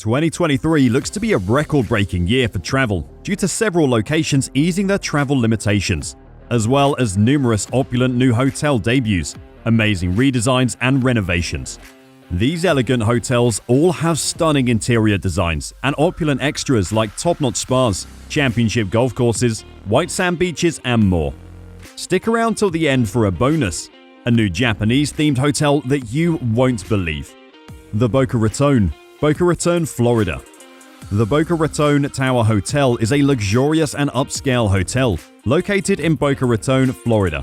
2023 looks to be a record-breaking year for travel due to several locations easing their travel limitations, as well as numerous opulent new hotel debuts, amazing redesigns and renovations. These elegant hotels all have stunning interior designs and opulent extras like top-notch spas, championship golf courses, white sand beaches and more. Stick around till the end for a bonus, a new Japanese-themed hotel that you won't believe. The Boca Raton, Florida. The Boca Raton Tower Hotel is a luxurious and upscale hotel located in Boca Raton, Florida.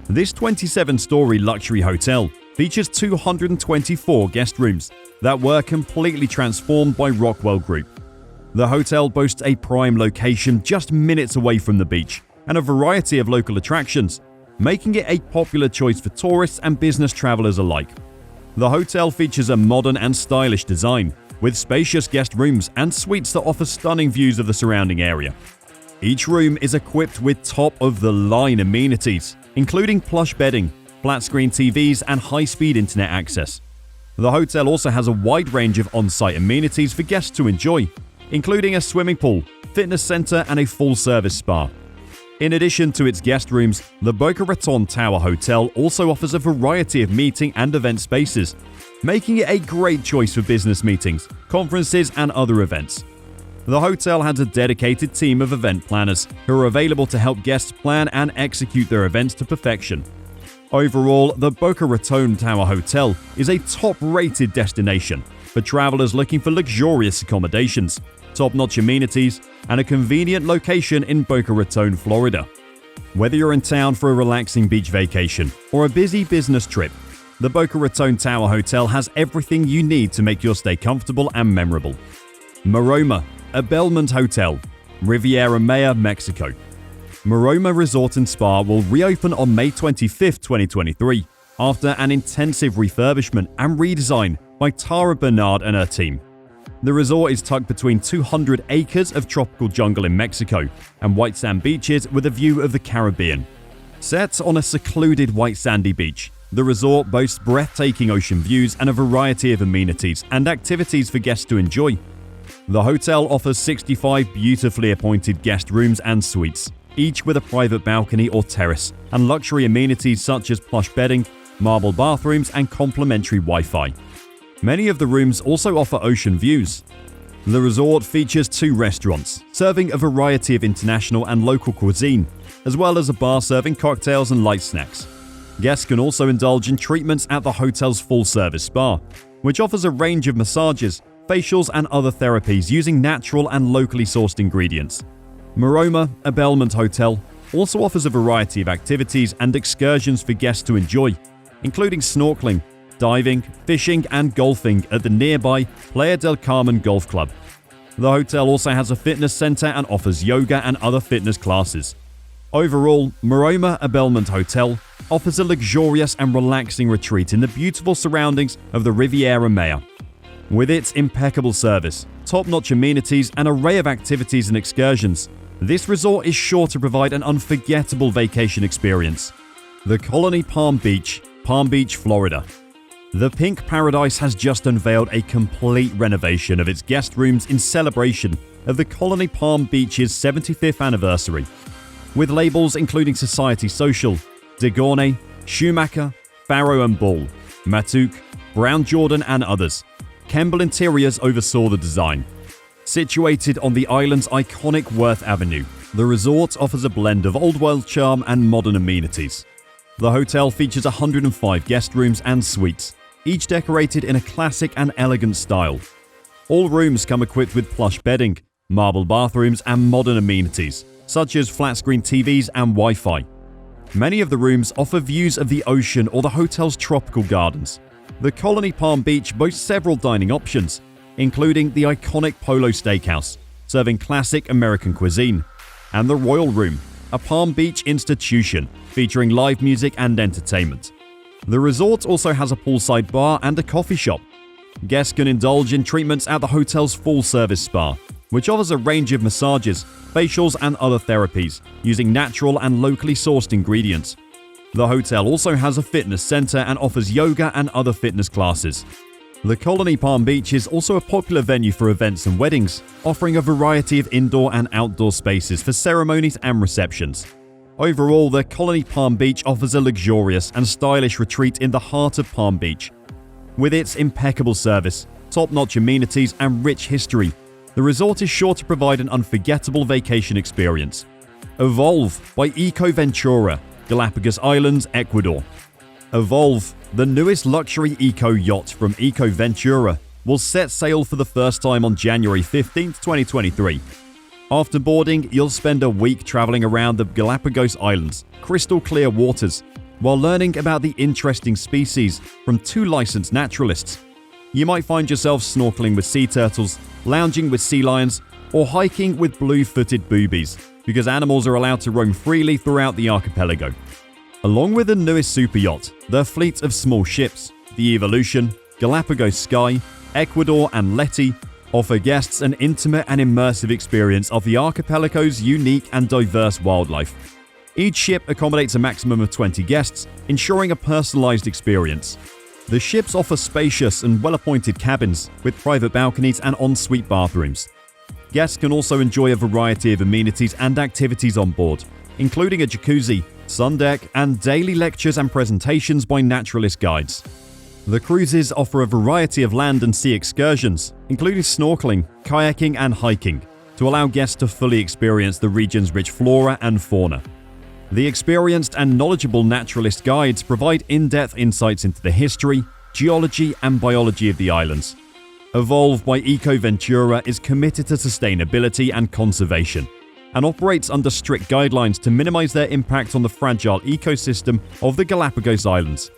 This 27-story luxury hotel features 224 guest rooms that were completely transformed by Rockwell Group. The hotel boasts a prime location just minutes away from the beach and a variety of local attractions, making it a popular choice for tourists and business travelers alike. The hotel features a modern and stylish design, with spacious guest rooms and suites that offer stunning views of the surrounding area. Each room is equipped with top-of-the-line amenities, including plush bedding, flat-screen TVs, and high-speed internet access. The hotel also has a wide range of on-site amenities for guests to enjoy, including a swimming pool, fitness center, and a full-service spa. In addition to its guest rooms, the Boca Raton Tower Hotel also offers a variety of meeting and event spaces, making it a great choice for business meetings, conferences, and other events. The hotel has a dedicated team of event planners who are available to help guests plan and execute their events to perfection. Overall, the Boca Raton Tower Hotel is a top-rated destination for travelers looking for luxurious accommodations, top-notch amenities, and a convenient location in Boca Raton, Florida. Whether you're in town for a relaxing beach vacation or a busy business trip, the Boca Raton Tower Hotel has everything you need to make your stay comfortable and memorable. Maroma, a Belmond Hotel, Riviera Maya, Mexico. Maroma Resort and Spa will reopen on May 25, 2023, after an intensive refurbishment and redesign by Tara Bernard and her team. The resort is tucked between 200 acres of tropical jungle in Mexico and white sand beaches with a view of the Caribbean. Set on a secluded white sandy beach, the resort boasts breathtaking ocean views and a variety of amenities and activities for guests to enjoy. The hotel offers 65 beautifully appointed guest rooms and suites, each with a private balcony or terrace, and luxury amenities such as plush bedding, marble bathrooms, and complimentary Wi-Fi. Many of the rooms also offer ocean views. The resort features 2 restaurants, serving a variety of international and local cuisine, as well as a bar serving cocktails and light snacks. Guests can also indulge in treatments at the hotel's full-service spa, which offers a range of massages, facials, and other therapies using natural and locally sourced ingredients. Maroma, a Belmont Hotel, also offers a variety of activities and excursions for guests to enjoy, including snorkeling, diving, fishing, and golfing at the nearby Playa del Carmen Golf Club. The hotel also has a fitness center and offers yoga and other fitness classes. Overall, Maroma, a Belmont Hotel, offers a luxurious and relaxing retreat in the beautiful surroundings of the Riviera Maya. With its impeccable service, top-notch amenities, and array of activities and excursions, this resort is sure to provide an unforgettable vacation experience. The Colony Palm Beach, Florida. The Pink Paradise has just unveiled a complete renovation of its guest rooms in celebration of the Colony Palm Beach's 75th anniversary. With labels including Society Social, De Gournay, Schumacher, Farrow & Ball, Matuk, Brown Jordan, and others, Kemble Interiors oversaw the design. Situated on the island's iconic Worth Avenue, the resort offers a blend of old-world charm and modern amenities. The hotel features 105 guest rooms and suites, each decorated in a classic and elegant style. All rooms come equipped with plush bedding, marble bathrooms, and modern amenities, such as flat-screen TVs and Wi-Fi. Many of the rooms offer views of the ocean or the hotel's tropical gardens. The Colony Palm Beach boasts several dining options, including the iconic Polo Steakhouse, serving classic American cuisine, and the Royal Room, a Palm Beach institution featuring live music and entertainment. The resort also has a poolside bar and a coffee shop. Guests can indulge in treatments at the hotel's full-service spa, which offers a range of massages, facials, and other therapies using natural and locally sourced ingredients. The hotel also has a fitness center and offers yoga and other fitness classes. The Colony Palm Beach is also a popular venue for events and weddings, offering a variety of indoor and outdoor spaces for ceremonies and receptions. Overall, the Colony Palm Beach offers a luxurious and stylish retreat in the heart of Palm Beach. With its impeccable service, top-notch amenities, and rich history, the resort is sure to provide an unforgettable vacation experience. Evolve by Ecoventura, Galapagos Islands, Ecuador. Evolve, the newest luxury eco-yacht from Ecoventura, will set sail for the first time on January 15, 2023. After boarding, you'll spend a week traveling around the Galapagos Islands' crystal clear waters, while learning about the interesting species from 2 licensed naturalists. You might find yourself snorkeling with sea turtles, lounging with sea lions, or hiking with blue-footed boobies, because animals are allowed to roam freely throughout the archipelago. Along with the newest super yacht, their fleet of small ships, the Evolution, Galapagos Sky, Ecuador, and Letty, offer guests an intimate and immersive experience of the archipelago's unique and diverse wildlife. Each ship accommodates a maximum of 20 guests, ensuring a personalized experience. The ships offer spacious and well-appointed cabins with private balconies and en-suite bathrooms. Guests can also enjoy a variety of amenities and activities on board, including a jacuzzi, sun deck, and daily lectures and presentations by naturalist guides. The cruises offer a variety of land and sea excursions, including snorkeling, kayaking, and hiking, to allow guests to fully experience the region's rich flora and fauna. The experienced and knowledgeable naturalist guides provide in-depth insights into the history, geology, and biology of the islands. Evolve by Ecoventura is committed to sustainability and conservation, and operates under strict guidelines to minimize their impact on the fragile ecosystem of the Galapagos Islands.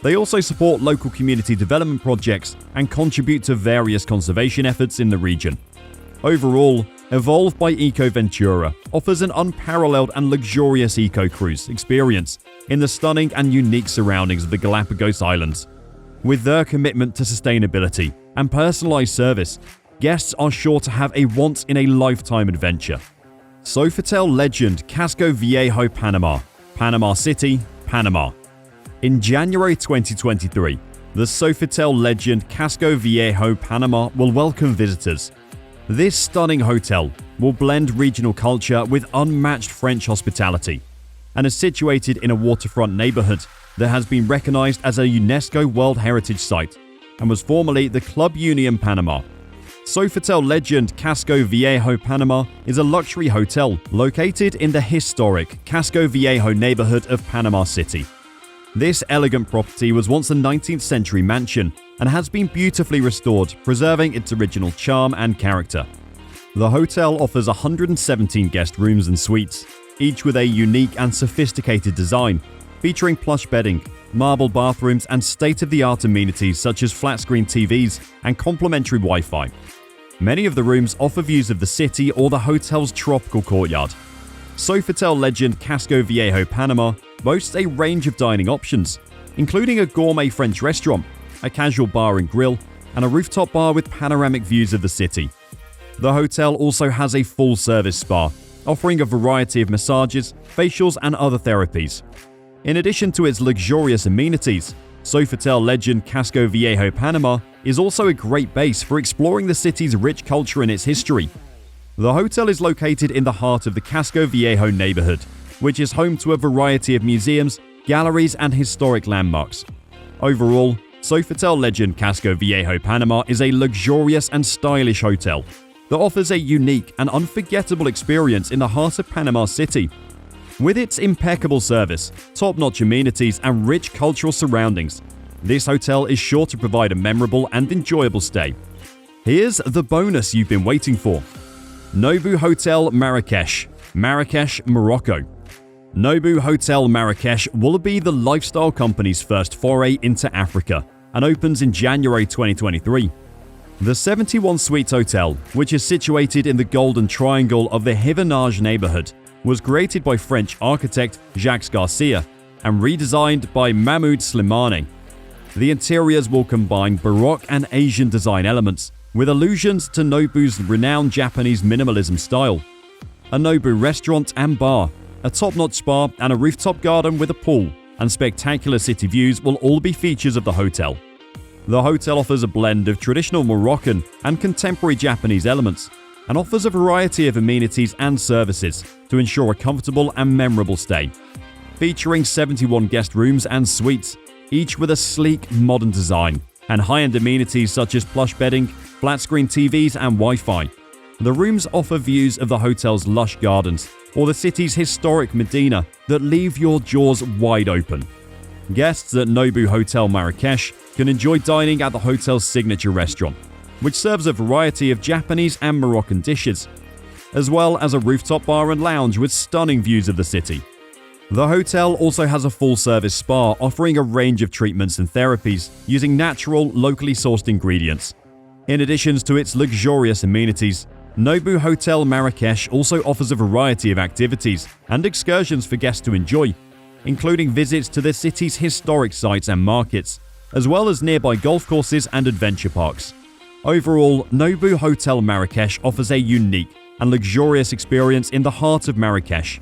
They also support local community development projects and contribute to various conservation efforts in the region. Overall, Evolve by Ecoventura offers an unparalleled and luxurious eco-cruise experience in the stunning and unique surroundings of the Galapagos Islands. With their commitment to sustainability and personalized service, guests are sure to have a once-in-a-lifetime adventure. Sofitel legend Casco Viejo, Panama, Panama City, Panama. In January 2023, the Sofitel legend Casco Viejo, Panama will welcome visitors. This stunning hotel will blend regional culture with unmatched French hospitality and is situated in a waterfront neighborhood that has been recognized as a UNESCO World Heritage Site and was formerly the Club Union Panama. Sofitel legend Casco Viejo, Panama is a luxury hotel located in the historic Casco Viejo neighborhood of Panama City. This elegant property was once a 19th century mansion and has been beautifully restored, preserving its original charm and character. The hotel offers 117 guest rooms and suites, each with a unique and sophisticated design, featuring plush bedding, marble bathrooms, and state-of-the-art amenities such as flat-screen TVs and complimentary Wi-Fi. Many of the rooms offer views of the city or the hotel's tropical courtyard. Sofitel legend Casco Viejo, Panama boasts a range of dining options, including a gourmet French restaurant, a casual bar and grill, and a rooftop bar with panoramic views of the city. The hotel also has a full-service spa, offering a variety of massages, facials, and other therapies. In addition to its luxurious amenities, Sofitel legend Casco Viejo, Panama is also a great base for exploring the city's rich culture and its history. The hotel is located in the heart of the Casco Viejo neighborhood, which is home to a variety of museums, galleries, and historic landmarks. Overall, Sofitel legend Casco Viejo, Panama is a luxurious and stylish hotel that offers a unique and unforgettable experience in the heart of Panama City. With its impeccable service, top-notch amenities, and rich cultural surroundings, this hotel is sure to provide a memorable and enjoyable stay. Here's the bonus you've been waiting for. Novu Hotel Marrakech, Marrakech, Morocco. Novu Hotel Marrakech will be the lifestyle company's first foray into Africa and opens in January 2023. The 71-suite hotel, which is situated in the Golden Triangle of the Hivernage neighborhood, was created by French architect Jacques Garcia and redesigned by Mahmoud Slimani. The interiors will combine Baroque and Asian design elements with allusions to Nobu's renowned Japanese minimalism style. A Nobu restaurant and bar, a top-notch spa, and a rooftop garden with a pool and spectacular city views will all be features of the hotel. The hotel offers a blend of traditional Moroccan and contemporary Japanese elements, and offers a variety of amenities and services to ensure a comfortable and memorable stay. Featuring 71 guest rooms and suites, each with a sleek, modern design, and high-end amenities such as plush bedding, flat-screen TVs and Wi-Fi. The rooms offer views of the hotel's lush gardens or the city's historic Medina that leave your jaws wide open. Guests at Novu Hotel Marrakech can enjoy dining at the hotel's signature restaurant, which serves a variety of Japanese and Moroccan dishes, as well as a rooftop bar and lounge with stunning views of the city. The hotel also has a full-service spa offering a range of treatments and therapies using natural, locally sourced ingredients. In addition to its luxurious amenities, Novu Hotel Marrakech also offers a variety of activities and excursions for guests to enjoy, including visits to the city's historic sites and markets, as well as nearby golf courses and adventure parks. Overall, Novu Hotel Marrakech offers a unique and luxurious experience in the heart of Marrakech.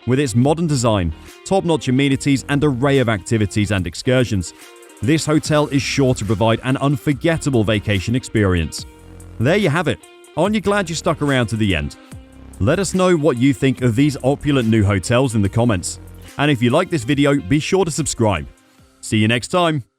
With its modern design, top-notch amenities and array of activities and excursions, this hotel is sure to provide an unforgettable vacation experience. There you have it. Aren't you glad you stuck around to the end? Let us know what you think of these opulent new hotels in the comments. And if you like this video, be sure to subscribe. See you next time.